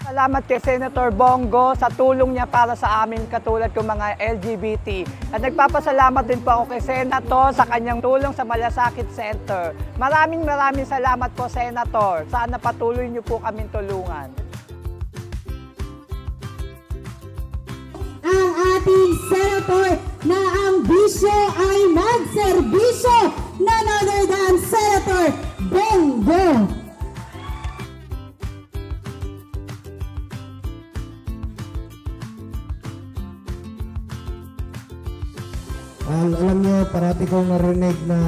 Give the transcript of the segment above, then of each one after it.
Salamat kay Senator Bongo sa tulong niya para sa amin katulad ng mga LGBT. At nagpapasalamat din po ako kay Senator sa kanyang tulong sa Malasakit Center. Maraming salamat po, Senator. Sana patuloy niyo po kaming tulungan. Ang ating Senator na ang bisyo ay magserbisyo, none other than Senator Bongo. Alam niyo, parati kong narinig na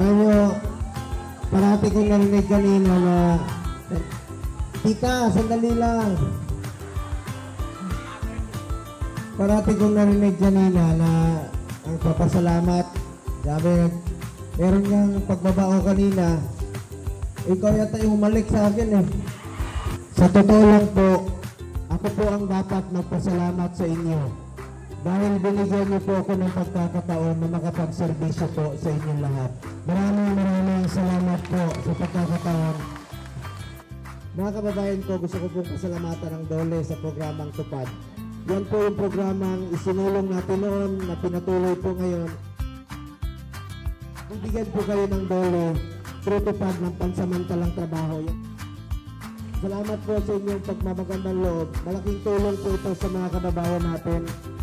alam niyo, parati kong narinig kanina na tita, sandali lang. Parati kong narinig kanina na ang papasalamat. Sabi, meron niyang pagbabao kanina. Ikaw yata yung umalik sa akin eh. Sa totoo lang po, ako po ang dapat magpasalamat sa inyo dahil binigyan niyo po ako ng pagkakataon na makapagserbisyo po sa inyong lahat. Maraming salamat po sa pagkakataon. Mga kababayan ko, gusto ko pong pasalamatan ng Dole sa programang Tupad. Yan po yung programang isinulong natin noon na pinatuloy po ngayon. Bibigyan po kayo ng Dole through Tupad ng pansamantalang trabaho. Salamat po sa inyong pagmamagandang loob. Malaking tulong po ito sa mga kababayan natin.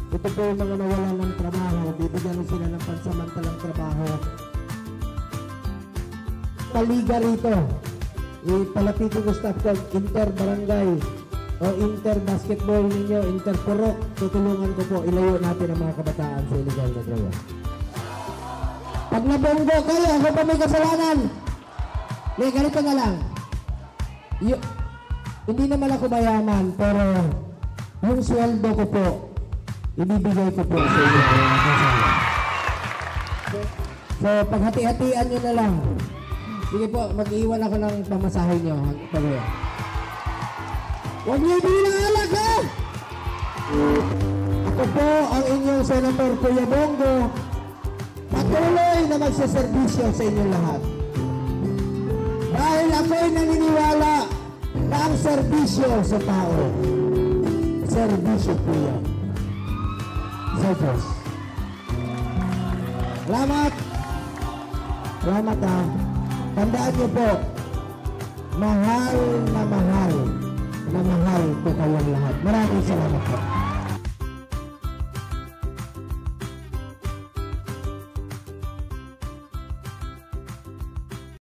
Ito po yung mga nawalan ng trabaho. Bibigyan sila ng pansamantalang trabaho. Paliga rito. Palapitin ko staff ko, inter-barangay o inter-basketball ninyo, inter-purok. Tutulungan ko po, ilayo natin ang mga kabataan sa illegal na droga. Pag nabonggo kayo, ako pa may kasalanan. Ganito na lang. Hindi naman ako mayaman, pero yung sweldo ko po, ibibigay ko po sa inyo. So, paghati-hatian nyo na lang. Sige po, mag-iwan ako ng pamasahe nyo. Huwag niyo bilang alak, ha? Ako po ang inyong Senator Kuya Bongo. Patuloy na magsaservisyo sa inyong lahat. Dahil ako'y naniniwala na ang serbisyo sa tao, serbisyo po yan sa Diyos. Salamat! Salamat ha! Tandaan niyo po, mahal na mahal po kayong lahat. Maraming salamat po.